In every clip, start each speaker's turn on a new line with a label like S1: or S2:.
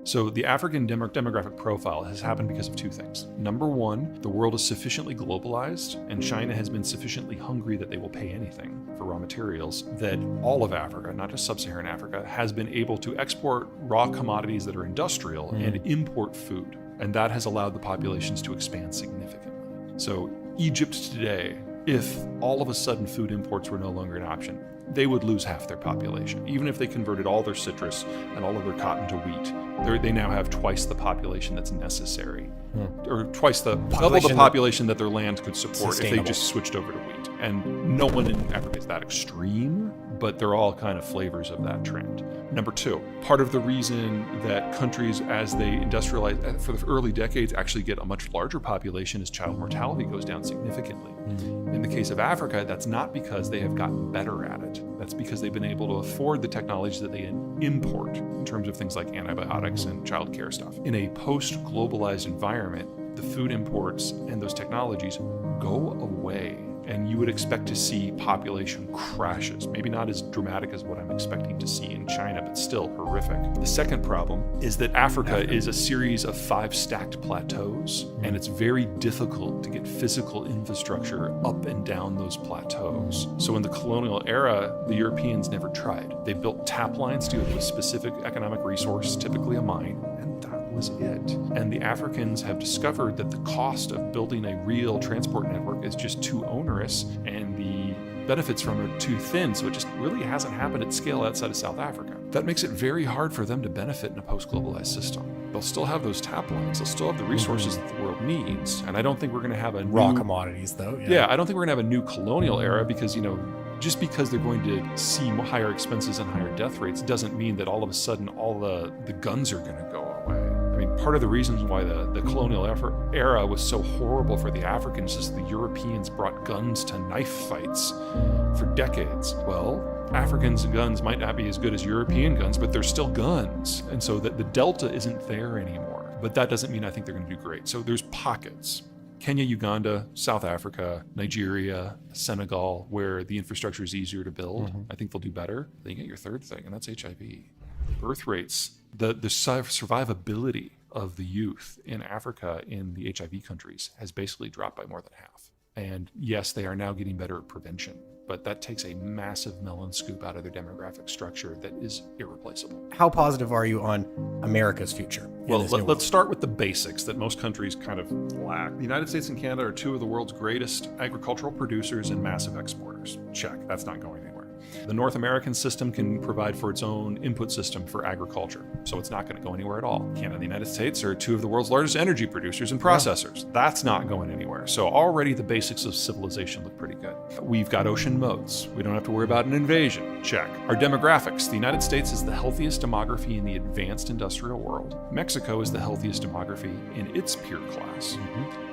S1: So the African demographic profile has happened because of two things. Number one, the world is sufficiently globalized and China has been sufficiently hungry that they will pay anything for raw materials, that all of Africa, not just sub-Saharan Africa, has been able to export raw commodities that are industrial and import food. And that has allowed the populations to expand significantly. So Egypt today, if all of a sudden food imports were no longer an option, they would lose half their population. Even if they converted all their citrus and all of their cotton to wheat, they now have twice the population that's necessary, or twice the double the population that their land could support if they just switched over to wheat. And no one in Africa is that extreme, but they're all kind of flavors of that trend. Number two, part of the reason that countries, as they industrialize for the early decades, actually get a much larger population is child mortality goes down significantly. In the case of Africa, that's not because they have gotten better at it. That's because they've been able to afford the technologies that they import in terms of things like antibiotics and child care stuff. In a post-globalized environment, the food imports and those technologies go away. And you would expect to see population crashes. Maybe not as dramatic as what I'm expecting to see in China, but still horrific. The second problem is that Africa is a series of 5 stacked plateaus, and it's very difficult to get physical infrastructure up and down those plateaus. So in the colonial era, the Europeans never tried. They built tap lines to a specific economic resource, typically a mine, and that was it. And the Africans have discovered that the cost of building a real transport network is just too onerous and the benefits from it are too thin, so it just really hasn't happened at scale outside of South Africa. That makes it very hard for them to benefit in a post-globalized system. They'll still have those tap lines, they'll still have the resources that the world needs, and I don't think we're going to have a
S2: raw commodities though.
S1: Yeah, I don't think we're going to have a new colonial era because, just because they're going to see higher expenses and higher death rates doesn't mean that all of a sudden all the guns are going to go away. I mean, part of the reasons why the colonial era was so horrible for the Africans is the Europeans brought guns to knife fights for decades. Well, Africans' guns might not be as good as European guns, but they're still guns. And so the delta isn't there anymore. But that doesn't mean I think they're going to do great. So there's pockets. Kenya, Uganda, South Africa, Nigeria, Senegal, where the infrastructure is easier to build. I think they'll do better. Then you get your third thing, and that's HIV. Birth rates, the survivability of the youth in Africa in the HIV countries has basically dropped by more than half. And yes, they are now getting better at prevention, but that takes a massive melon scoop out of their demographic structure that is irreplaceable.
S2: How positive are you on America's future?
S1: Well, let's start with the basics that most countries kind of lack. The United States and Canada are two of the world's greatest agricultural producers and massive exporters. Check, that's not going anywhere. The North American system can provide for its own input system for agriculture, so it's not going to go anywhere at all. Canada and the United States are two of the world's largest energy producers and processors. That's not going anywhere. So already the basics of civilization look pretty good. We've got ocean moats. We don't have to worry about an invasion. Check. Our demographics. The United States is the healthiest demography in the advanced industrial world. Mexico is the healthiest demography in its peer class.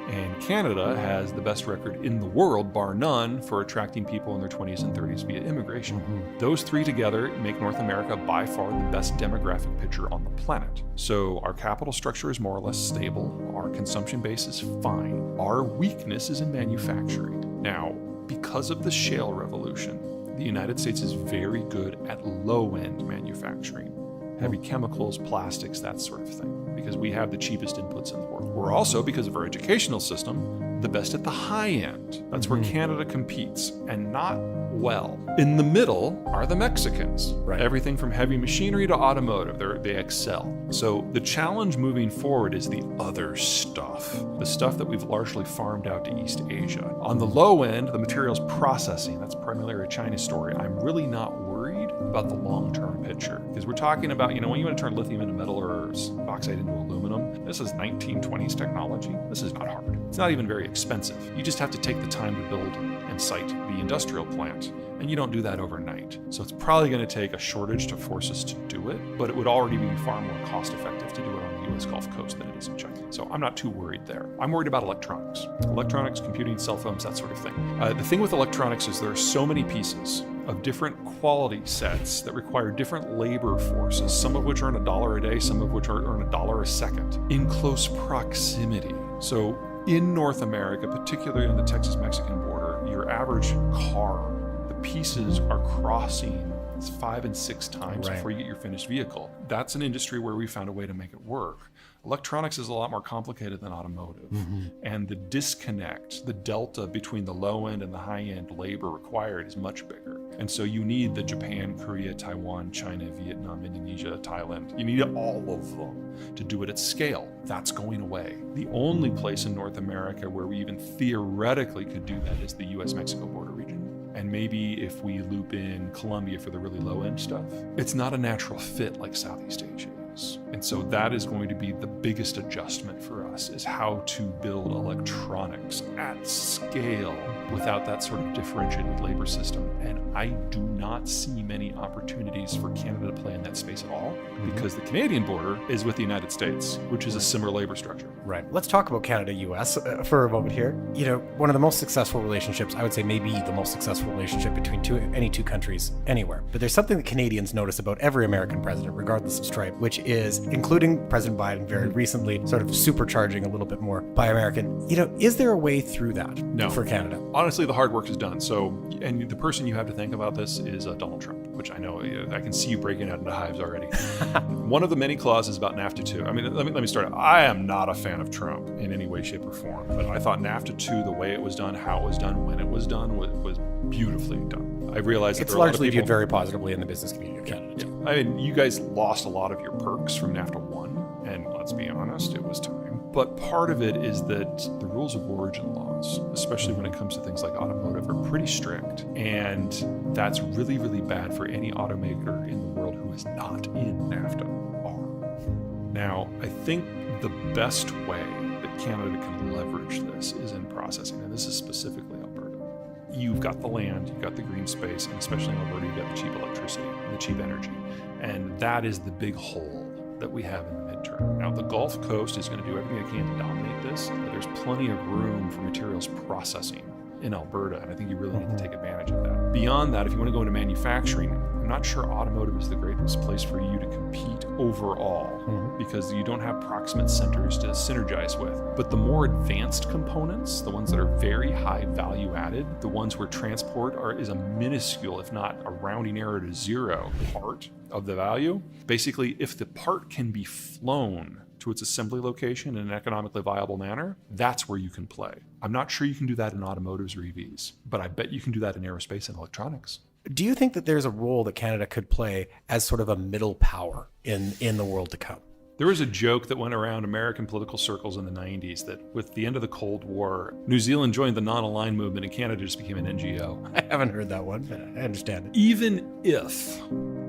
S1: And Canada has the best record in the world, bar none, for attracting people in their 20s and 30s via immigration. Those three together make North America by far the best demographic picture on the planet. So our capital structure is more or less stable. Our consumption base is fine. Our weakness is in manufacturing. Now, because of the shale revolution, the United States is very good at low-end manufacturing. Heavy chemicals, plastics, that sort of thing, because we have the cheapest inputs in the world. We're also, because of our educational system, the best at the high end. That's where Canada competes, and not well. In the middle are the Mexicans.
S2: Right.
S1: Everything from heavy machinery to automotive, they excel. So the challenge moving forward is the other stuff, the stuff that we've largely farmed out to East Asia. On the low end, the materials processing, that's primarily a China story. I'm really not worried about the long-term picture, because we're talking about, when you want to turn lithium into metal or bauxite into aluminum, this is 1920s technology. This is not hard. It's not even very expensive. You just have to take the time to build and site the industrial plant, and you don't do that overnight. So it's probably going to take a shortage to force us to do it, but it would already be far more cost-effective to do it on the US Gulf Coast than it is in China. So I'm not too worried there. I'm worried about electronics. Electronics, computing, cell phones, that sort of thing. The thing with electronics is there are so many pieces of different quality sets that require different labor forces, some of which earn $1 a day, some of which earn $1 a second, in close proximity. So in North America, particularly on the Texas-Mexican border, your average car the pieces are crossing 5 and 6 times
S2: Right.
S1: before you get your finished vehicle. That's an industry where we found a way to make it work. Electronics is a lot more complicated than automotive. And the disconnect, the delta between the low end and the high end labor required is much bigger. And so you need the Japan, Korea, Taiwan, China, Vietnam, Indonesia, Thailand. You need all of them to do it at scale. That's going away. The only place in North America where we even theoretically could do that is the US-Mexico border region. And maybe if we loop in Colombia for the really low end stuff, it's not a natural fit like Southeast Asia is. And so that is going to be the biggest adjustment for us, is how to build electronics at scale without that sort of differentiated labor system. And I do not see many opportunities for Canada to play in that space at all, because the Canadian border is with the United States, which is a similar labor structure.
S2: Right. Let's talk about Canada-US for a moment here. You know, one of the most successful relationships, I would say maybe the most successful relationship between any two countries anywhere. But there's something that Canadians notice about every American president, regardless of stripe, which is, including President Biden very recently, sort of supercharging a little bit more Buy American. You know, is there a way through that for Canada?
S1: Honestly, the hard work is done. So, and the person you have to think about this is Donald Trump, which I know I can see you breaking out into hives already. One of the many clauses about NAFTA 2. I mean, let me start. I am not a fan of Trump in any way, shape, or form, but I thought NAFTA 2, the way it was done, how it was done, when it was done, was beautifully done. I realized that
S2: It's
S1: there are a lot of
S2: largely
S1: people
S2: viewed very positively in the business community of Canada.
S1: Yeah. I mean, you guys lost a lot of your perks from NAFTA 1, and let's be honest, it was time. But part of it is that the rules of origin laws, especially when it comes to things like automotive, are pretty strict. And that's really, really bad for any automaker in the world who is not in NAFTA are. Now, I think the best way that Canada can leverage this is in processing, and this is specifically Alberta. You've got the land, you've got the green space, and especially in Alberta, you've got the cheap electricity and the cheap energy. And that is the big hole that we have in the midterm. Now, the Gulf Coast is going to do everything it can to dominate this, but there's plenty of room for materials processing in Alberta, and I think you really need to take advantage of that. Beyond that, if you want to go into manufacturing, I'm not sure automotive is the greatest place for you to compete overall, because you don't have proximate centers to synergize with. But the more advanced components, the ones that are very high value added, the ones where transport is a minuscule, if not a rounding error to zero, part of the value. Basically, if the part can be flown to its assembly location in an economically viable manner, that's where you can play. I'm not sure you can do that in automotives or EVs, but I bet you can do that in aerospace and electronics.
S2: Do you think that there's a role that Canada could play as sort of a middle power in the world to come?
S1: There was a joke that went around American political circles in the 90s that with the end of the Cold War, New Zealand joined the non-aligned movement and Canada just became an NGO.
S2: I haven't heard that one, but I understand it.
S1: Even if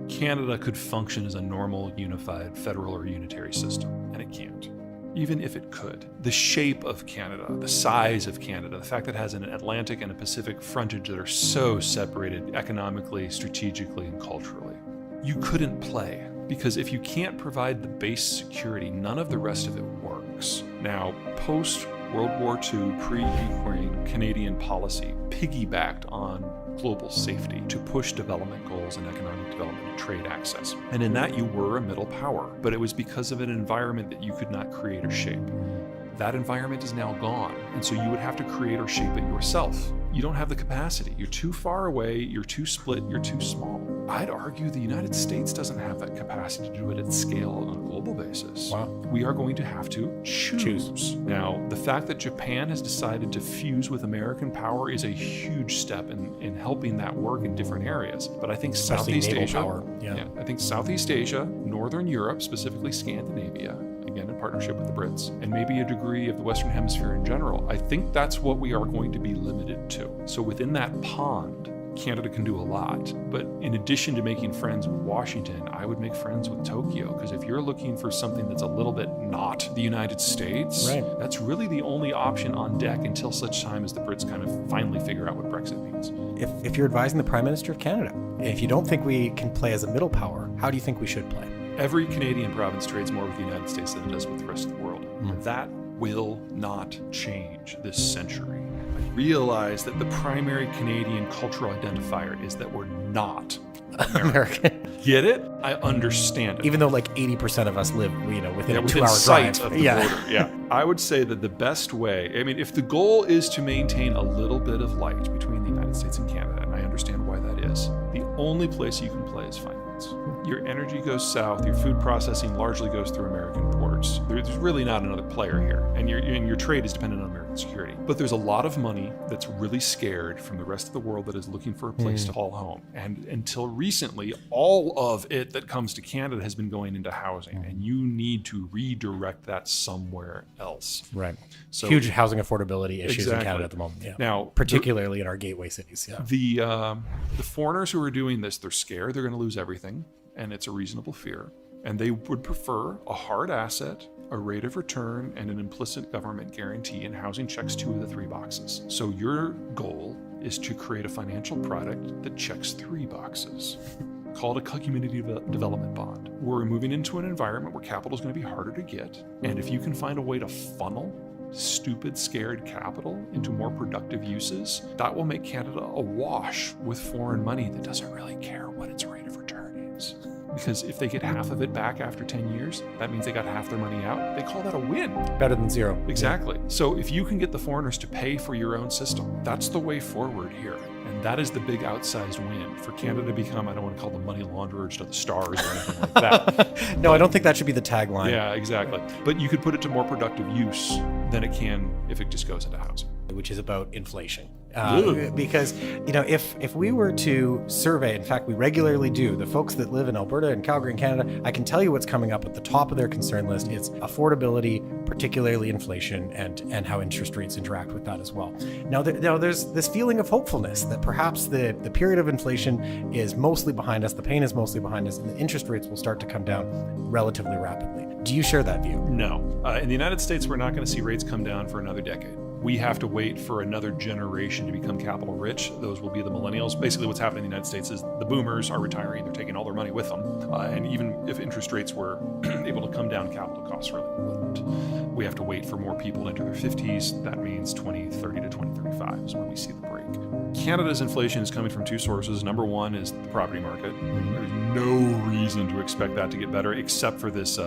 S1: Canada could function as a normal, unified, federal or unitary system, and it can't. Even if it could. The shape of Canada, the size of Canada, the fact that it has an Atlantic and a Pacific frontage that are so separated economically, strategically, and culturally. You couldn't play, because if you can't provide the base security, none of the rest of it works. Now, post-World War II, pre-Ukraine Canadian policy piggybacked on global safety to push development goals and economic development and trade access. And in that, you were a middle power, but it was because of an environment that you could not create or shape. That environment is now gone, and so you would have to create or shape it yourself. You don't have the capacity. You're too far away, you're too split, you're too small. I'd argue the United States doesn't have that capacity to do it at scale on a global basis.
S2: Wow.
S1: We are going to have to choose. Now, the fact that Japan has decided to fuse with American power is a huge step in helping that work in different areas. But I think
S2: Especially
S1: Southeast
S2: naval
S1: Asia,
S2: power. Yeah.
S1: I think Southeast Asia, Northern Europe, specifically Scandinavia, again in partnership with the Brits, and maybe a degree of the Western Hemisphere in general, I think that's what we are going to be limited to. So within that pond, Canada can do a lot, but in addition to making friends with Washington, I would make friends with Tokyo, because if you're looking for something that's a little bit not the United States,
S2: right,
S1: that's really the only option on deck until such time as the Brits kind of finally figure out what Brexit means.
S2: If you're advising the Prime Minister of Canada, if you don't think we can play as a middle power, how do you think we should play?
S1: Every Canadian province trades more with the United States than it does with the rest of the world. That will not change this century. I realize that the primary Canadian cultural identifier is that we're not American. Get it? I understand it.
S2: Even though like 80% of us live, within a 2-hour
S1: sight
S2: drive.
S1: of the border. Yeah. I would say that the best way, if the goal is to maintain a little bit of light between the United States and Canada, and I understand why only place you can play is finance. Your energy goes south, your food processing largely goes through American ports. There's really not another player here, and your trade is dependent on American security. But there's a lot of money that's really scared from the rest of the world that is looking for a place to call home. And until recently, all of it that comes to Canada has been going into housing, and you need to redirect that somewhere else.
S2: Right.
S1: So
S2: huge housing affordability issues
S1: exactly.
S2: in Canada at the moment. Yeah.
S1: Now,
S2: particularly in our gateway cities. Yeah.
S1: The foreigners who are doing this, they're scared they're going to lose everything, and it's a reasonable fear. And they would prefer a hard asset, a rate of return, and an implicit government guarantee, and housing checks 2 of the 3 boxes. So your goal is to create a financial product that checks 3 boxes. Called a community development bond. We're moving into an environment where capital is going to be harder to get. And if you can find a way to funnel stupid, scared capital into more productive uses, that will make Canada awash with foreign money that doesn't really care what its rate of return is. Because if they get half of it back after 10 years, that means they got half their money out. They call that a win.
S2: Better than zero.
S1: Exactly. So if you can get the foreigners to pay for your own system, that's the way forward here. And that is the big outsized win for Canada to become, I don't want to call them money launderers to the stars or anything like that.
S2: No, I don't think that should be the tagline.
S1: Yeah, exactly. But you could put it to more productive use than it can if it just goes into housing.
S2: Which is about inflation. Because, if we were to survey, in fact, we regularly do, the folks that live in Alberta and Calgary and Canada, I can tell you what's coming up at the top of their concern list. It's affordability, particularly inflation, and how interest rates interact with that as well. Now, there's this feeling of hopefulness that perhaps the period of inflation is mostly behind us, the pain is mostly behind us, and the interest rates will start to come down relatively rapidly. Do you share that view?
S1: No. In the United States, we're not going to see rates come down for another decade. We have to wait for another generation to become capital rich. Those will be the millennials. Basically, what's happening in the United States is the boomers are retiring. They're taking all their money with them. And even if interest rates were able to come down, capital costs really wouldn't. We have to wait for more people into their 50s. That means 2030 to 2035 is when we see the break. Canada's inflation is coming from 2 sources. Number one is the property market. There's no reason to expect that to get better except for this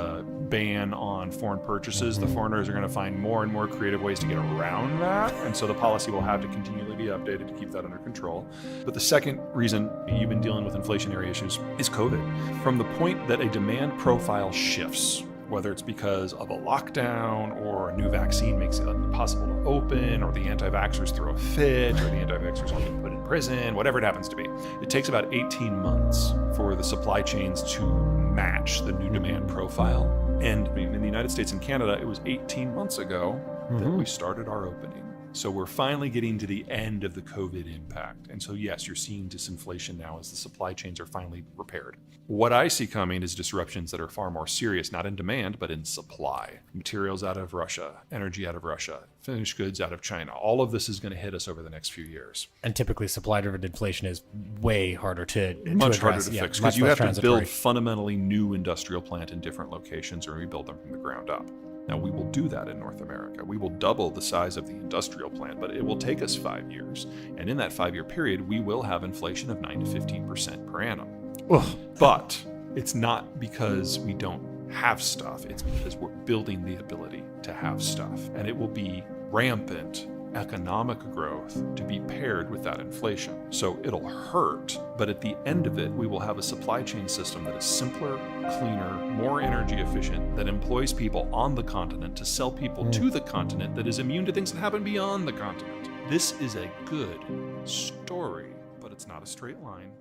S1: ban on foreign purchases. The foreigners are going to find more and more creative ways to get around that. And so the policy will have to continually be updated to keep that under control. But the second reason you've been dealing with inflationary issues is COVID. From the point that a demand profile shifts, whether it's because of a lockdown or a new vaccine makes it impossible to open, or the anti-vaxxers throw a fit, or the anti-vaxxers all get put in prison, whatever it happens to be. It takes about 18 months for the supply chains to match the new demand profile. And in the United States and Canada, it was 18 months ago that we started our opening. So we're finally getting to the end of the COVID impact. And so yes, you're seeing disinflation now as the supply chains are finally repaired. What I see coming is disruptions that are far more serious, not in demand, but in supply. Materials out of Russia, energy out of Russia, finished goods out of China. All of this is going to hit us over the next few years.
S2: And typically supply-driven inflation is way harder to
S1: Much
S2: address.
S1: harder to fix because you
S2: much
S1: have
S2: less
S1: to build
S2: transitory.
S1: fundamentally new industrial plant in different locations or rebuild them from the ground up. Now, we will do that in North America. We will double the size of the industrial plant, but it will take us 5 years. And in that 5-year period, we will have inflation of 9 to 15% per annum.
S2: Ugh.
S1: But it's not because we don't have stuff. It's because we're building the ability to have stuff. And it will be rampant economic growth to be paired with that inflation. So it'll hurt, but at the end of it, we will have a supply chain system that is simpler, cleaner, more energy efficient, that employs people on the continent to sell people to the continent, that is immune to things that happen beyond the continent. This is a good story, but it's not a straight line.